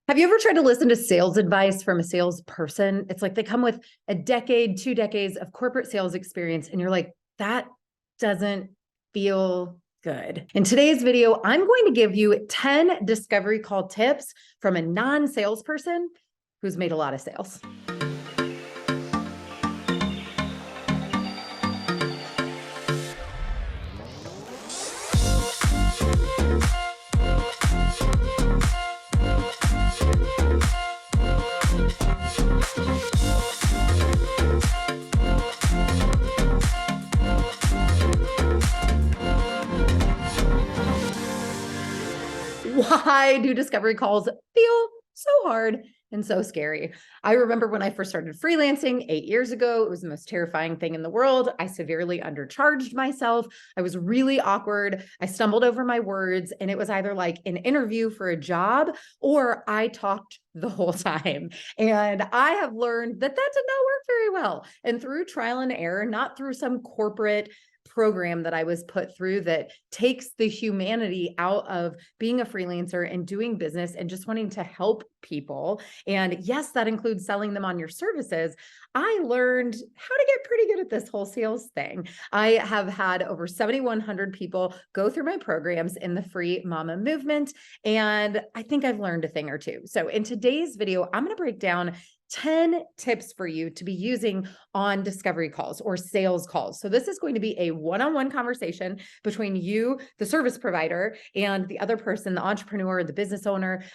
Have you ever tried to listen to sales advice from a salesperson? It's like they come with a decade, 2 decades of corporate sales experience, and you're like, that doesn't feel good. In today's video, I'm going to give you 10 discovery call tips from a non-salesperson who's made a lot of sales. Why do discovery calls feel so hard and so scary? I remember when I first started freelancing 8 years ago, it was the most terrifying thing in the world. I severely undercharged myself. I was really awkward. I stumbled over my words, and it was either like an interview for a job or I talked the whole time. And I have learned that that did not work very well. And through trial and error, not through some corporate program that I was put through that takes the humanity out of being a freelancer and doing business and just wanting to help people. And yes, that includes selling them on your services. I learned how to get pretty good at this whole sales thing. I have had over 7,100 people go through my programs in the Free Mama movement, and I think I've learned a thing or two. So in today's video, I'm going to break down 10 tips for you to be using on discovery calls or sales calls. So this is going to be a one-on-one conversation between you, the service provider, and the other person, the entrepreneur, the business owner,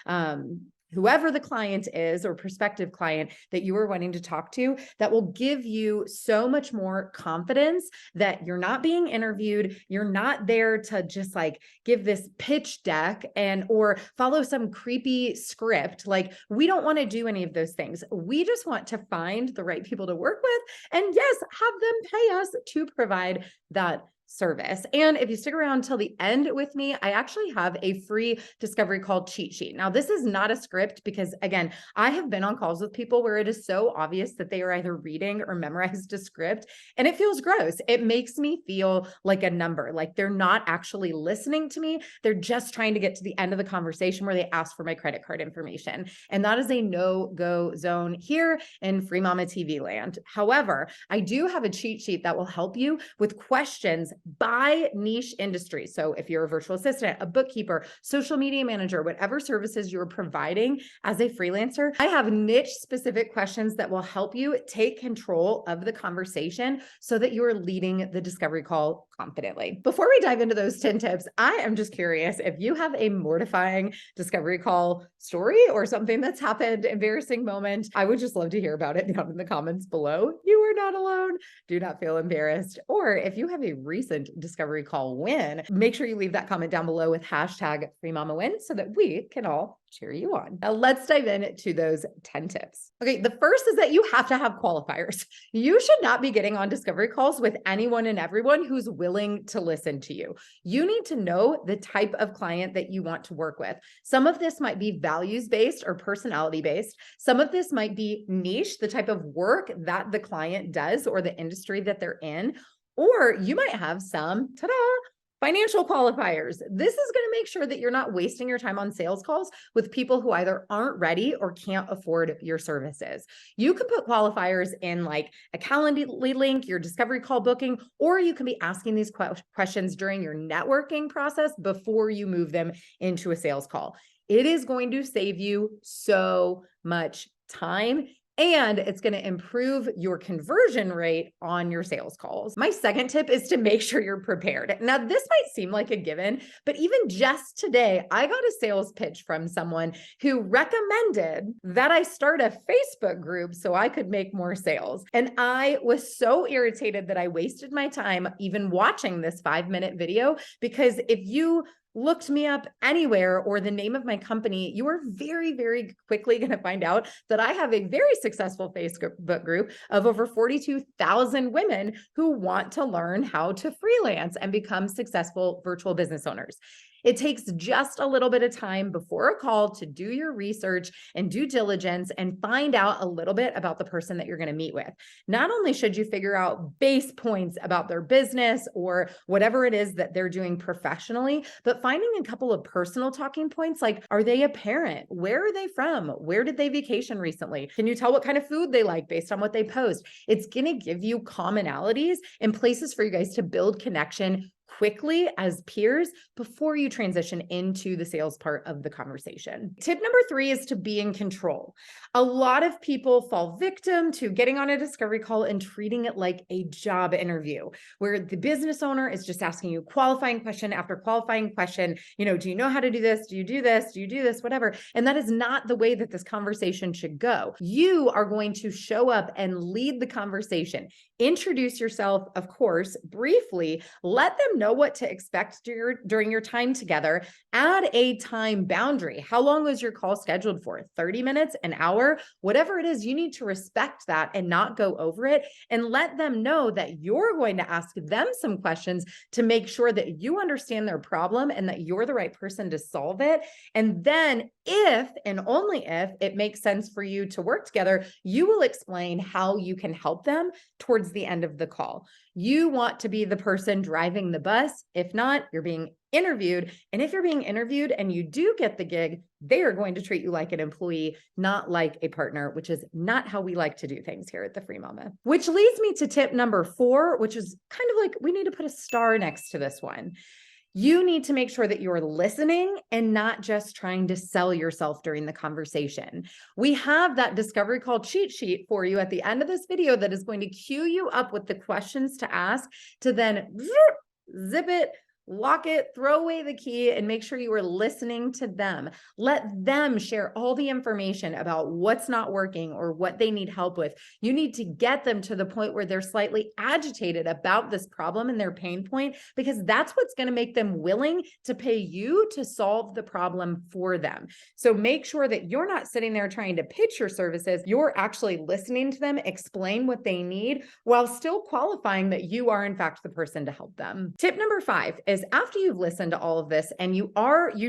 whoever the client is or prospective client that you are wanting to talk to, that will give you so much more confidence that you're not being interviewed. You're not there to just like give this pitch deck or follow some creepy script. Like, we don't want to do any of those things. We just want to find the right people to work with, and yes, have them pay us to provide that service. And if you stick around till the end with me, I actually have a free discovery call cheat sheet. Now, this is not a script because, again, I have been on calls with people where it is so obvious that they are either reading or memorized a script, and it feels gross. It makes me feel like a number, like they're not actually listening to me. They're just trying to get to the end of the conversation where they ask for my credit card information. And that is a no-go zone here in FreeMamaTV land. However, I do have a cheat sheet that will help you with questions by niche industry. So if you're a virtual assistant, a bookkeeper, social media manager, whatever services you're providing as a freelancer, I have niche specific questions that will help you take control of the conversation so that you're leading the discovery call confidently. Before we dive into those 10 tips, I am just curious if you have a mortifying discovery call story or something that's happened, embarrassing moment. I would just love to hear about it down in the comments below. You are not alone. Do not feel embarrassed. Or if you have a recent discovery call win, make sure you leave that comment down below with hashtag FreeMamaWin so that we can all cheer you on. Now let's dive into those 10 tips. Okay, the first is that you have to have qualifiers. You should not be getting on discovery calls with anyone and everyone who's willing to listen to you. You need to know the type of client that you want to work with. Some of this might be values-based or personality-based. Some of this might be niche, the type of work that the client does or the industry that they're in. Or you might have some, ta-da, financial qualifiers. This is going to make sure that you're not wasting your time on sales calls with people who either aren't ready or can't afford your services. You can put qualifiers in like a Calendly link, your discovery call booking, or you can be asking these questions during your networking process before you move them into a sales call. It is going to save you so much time, and it's going to improve your conversion rate on your sales calls. My second tip is to make sure you're prepared. Now, this might seem like a given, but even just today, I got a sales pitch from someone who recommended that I start a Facebook group so I could make more sales. And I was so irritated that I wasted my time even watching this 5-minute video, because if you looked me up anywhere or the name of my company, you are very, very quickly going to find out that I have a very successful Facebook group of over 42,000 women who want to learn how to freelance and become successful virtual business owners. It takes just a little bit of time before a call to do your research and due diligence and find out a little bit about the person that you're going to meet with. Not only should you figure out base points about their business or whatever it is that they're doing professionally, but finding a couple of personal talking points like, are they a parent? Where are they from? Where did they vacation recently? Can you tell what kind of food they like based on what they post? It's going to give you commonalities and places for you guys to build connection quickly as peers before you transition into the sales part of the conversation. Tip number 3 is to be in control. A lot of people fall victim to getting on a discovery call and treating it like a job interview, where the business owner is just asking you qualifying question after qualifying question. Do you know how to do this? Do you do this? Do you do this? Whatever. And that is not the way that this conversation should go. You are going to show up and lead the conversation. Introduce yourself, of course, briefly. Let them know what to expect during your time together. Add a time boundary. How long was your call scheduled for? 30 minutes, an hour, whatever it is, you need to respect that and not go over it, and let them know that you're going to ask them some questions to make sure that you understand their problem and that you're the right person to solve it. And then if and only if it makes sense for you to work together, you will explain how you can help them towards the end of the call. You want to be the person driving the bus. If not, you're being interviewed. And if you're being interviewed and you do get the gig, they are going to treat you like an employee, not like a partner, which is not how we like to do things here at the Free Mama. Which leads me to tip number 4, which is kind of like, we need to put a star next to this one. You need to make sure that you're listening and not just trying to sell yourself during the conversation. We have that discovery call cheat sheet for you at the end of this video that is going to cue you up with the questions to ask to then zip it, lock it, throw away the key, and make sure you are listening to them. Let them share all the information about what's not working or what they need help with. You need to get them to the point where they're slightly agitated about this problem and their pain point, because that's what's going to make them willing to pay you to solve the problem for them. So make sure that you're not sitting there trying to pitch your services. You're actually listening to them, explain what they need, while still qualifying that you are in fact the person to help them. Tip number 5 is, after you've listened to all of this and you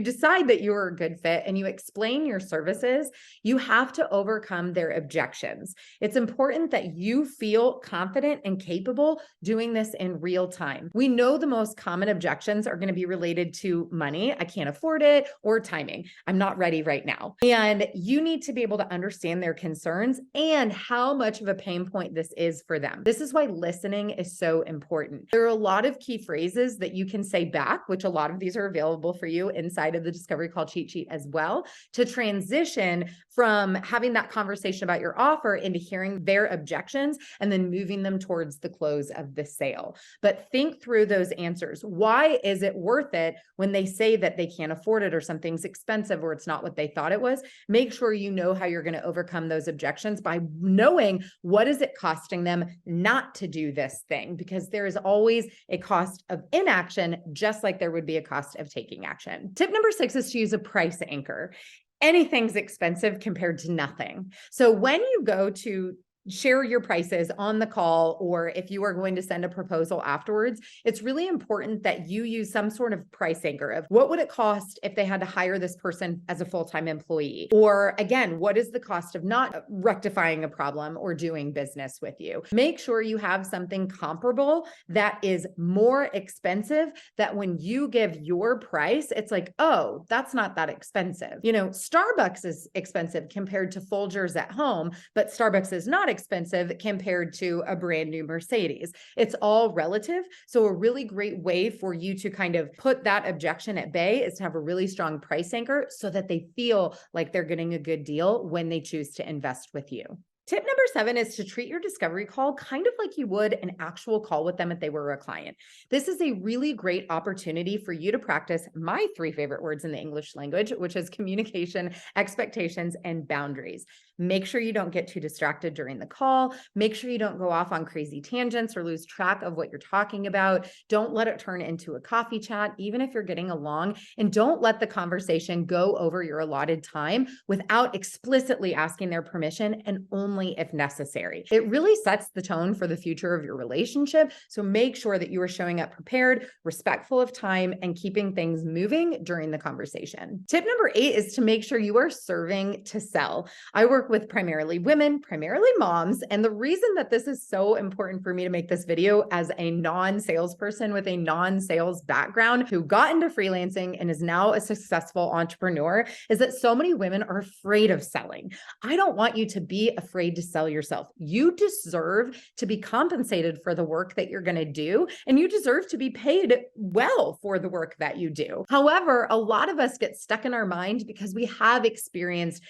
decide that you're a good fit and you explain your services, you have to overcome their objections. It's important that you feel confident and capable doing this in real time. We know the most common objections are going to be related to money. I can't afford it, or timing. I'm not ready right now. And you need to be able to understand their concerns and how much of a pain point this is for them. This is why listening is so important. There are a lot of key phrases that you can say back, which a lot of these are available for you inside of the discovery call cheat sheet as well, to transition from having that conversation about your offer into hearing their objections and then moving them towards the close of the sale. But think through those answers. Why is it worth it when they say that they can't afford it, or something's expensive, or it's not what they thought it was? Make sure you know how you're going to overcome those objections by knowing what is it costing them not to do this thing, because there is always a cost of inaction, just like there would be a cost of taking action. Tip number 6 is to use a price anchor. Anything's expensive compared to nothing. So when you go to share your prices on the call, or if you are going to send a proposal afterwards, it's really important that you use some sort of price anchor of what would it cost if they had to hire this person as a full-time employee? Or again, what is the cost of not rectifying a problem or doing business with you? Make sure you have something comparable that is more expensive, that when you give your price, it's like, oh, that's not that expensive. Starbucks is expensive compared to Folgers at home, but Starbucks is not expensive compared to a brand new Mercedes. It's all relative. So a really great way for you to kind of put that objection at bay is to have a really strong price anchor so that they feel like they're getting a good deal when they choose to invest with you. Tip number 7 is to treat your discovery call kind of like you would an actual call with them if they were a client. This is a really great opportunity for you to practice my 3 favorite words in the English language, which is communication, expectations, and boundaries. Make sure you don't get too distracted during the call. Make sure you don't go off on crazy tangents or lose track of what you're talking about. Don't let it turn into a coffee chat, even if you're getting along. And don't let the conversation go over your allotted time without explicitly asking their permission, and only if necessary. It really sets the tone for the future of your relationship. So make sure that you are showing up prepared, respectful of time, and keeping things moving during the conversation. Tip number 8 is to make sure you are serving to sell. I work with primarily women, primarily moms. And the reason that this is so important for me to make this video as a non-salesperson with a non-sales background who got into freelancing and is now a successful entrepreneur is that so many women are afraid of selling. I don't want you to be afraid to sell yourself. You deserve to be compensated for the work that you're going to do, and you deserve to be paid well for the work that you do. However, a lot of us get stuck in our mind because we have experienced,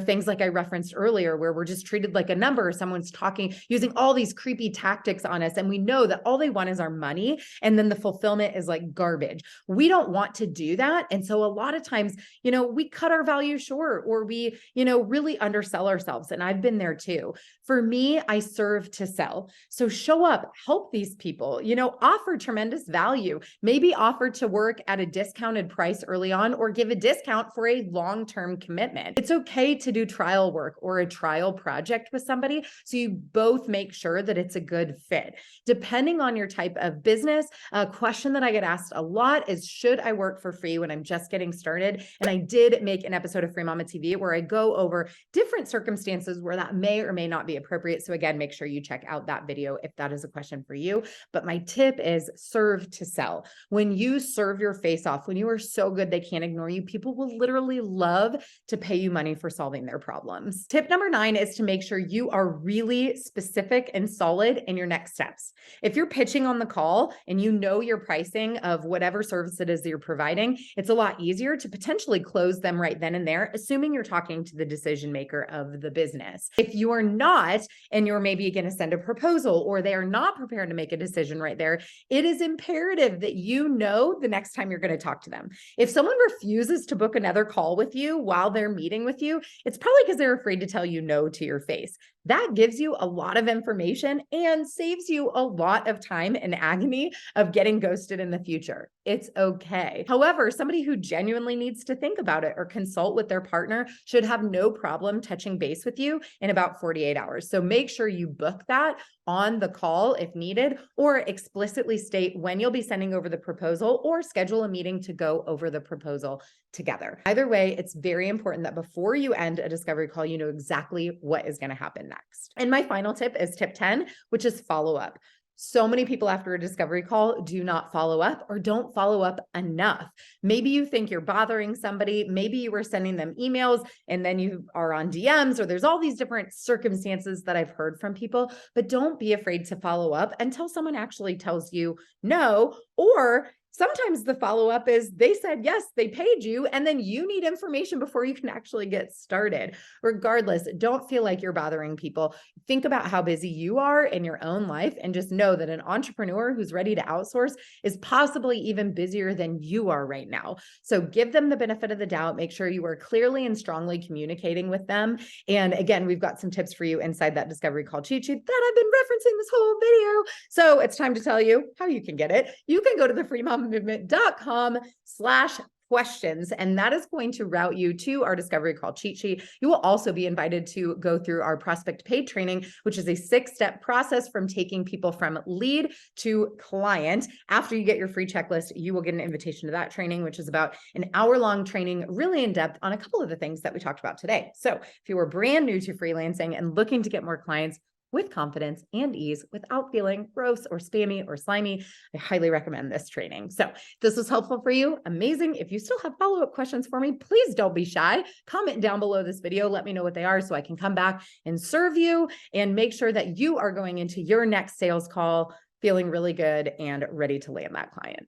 things like I referenced earlier, where we're just treated like a number. Someone's talking, using all these creepy tactics on us, and we know that all they want is our money, and then the fulfillment is like garbage. We don't want to do that. And so a lot of times, we cut our value short, or we, really undersell ourselves. And I've been there too. For me, I serve to sell. So show up, help these people, offer tremendous value, maybe offer to work at a discounted price early on, or give a discount for a long-term commitment. It's okay to do trial work or a trial project with somebody, so you both make sure that it's a good fit. Depending on your type of business, a question that I get asked a lot is, should I work for free when I'm just getting started? And I did make an episode of Free Mama TV where I go over different circumstances where that may or may not be appropriate. So again, make sure you check out that video if that is a question for you. But my tip is serve to sell. When you serve your face off, when you are so good they can't ignore you, people will literally love to pay you money for solving their problems. Tip number 9 is to make sure you are really specific and solid in your next steps. If you're pitching on the call and you know your pricing of whatever service it is that you're providing, it's a lot easier to potentially close them right then and there, assuming you're talking to the decision maker of the business. If you are not, and you're maybe going to send a proposal, or they are not prepared to make a decision right there, it is imperative that you know the next time you're going to talk to them. If someone refuses to book another call with you while they're meeting with you, it's probably because they're afraid to tell you no to your face. That gives you a lot of information and saves you a lot of time and agony of getting ghosted in the future. It's okay. However, somebody who genuinely needs to think about it or consult with their partner should have no problem touching base with you in about 48 hours. So make sure you book that on the call if needed, or explicitly state when you'll be sending over the proposal, or schedule a meeting to go over the proposal together. Either way, it's very important that before you end a discovery call, you know exactly what is going to happen next. And my final tip is tip 10, which is follow up. So many people after a discovery call do not follow up, or don't follow up enough. Maybe you think you're bothering somebody. Maybe you were sending them emails and then you are on DMs, or there's all these different circumstances that I've heard from people, but don't be afraid to follow up until someone actually tells you no. Or sometimes the follow-up is they said yes, they paid you, and then you need information before you can actually get started. Regardless, don't feel like you're bothering people. Think about how busy you are in your own life, and just know that an entrepreneur who's ready to outsource is possibly even busier than you are right now. So give them the benefit of the doubt. Make sure you are clearly and strongly communicating with them. And again, we've got some tips for you inside that discovery call cheat sheet that I've been referencing this whole video. So it's time to tell you how you can get it. You can go to the freemamamovement.com/questions, and that is going to route you to our discovery call cheat sheet. You will also be invited to go through our prospect paid training, which is a 6-step process from taking people from lead to client. After you get your free checklist, you will get an invitation to that training, which is about an hour-long training, really in depth on a couple of the things that we talked about today. So if you are brand new to freelancing and looking to get more clients with confidence and ease without feeling gross or spammy or slimy, I highly recommend this training. So if this was helpful for you, amazing. If you still have follow-up questions for me, please don't be shy. Comment down below this video. Let me know what they are so I can come back and serve you and make sure that you are going into your next sales call feeling really good and ready to land that client.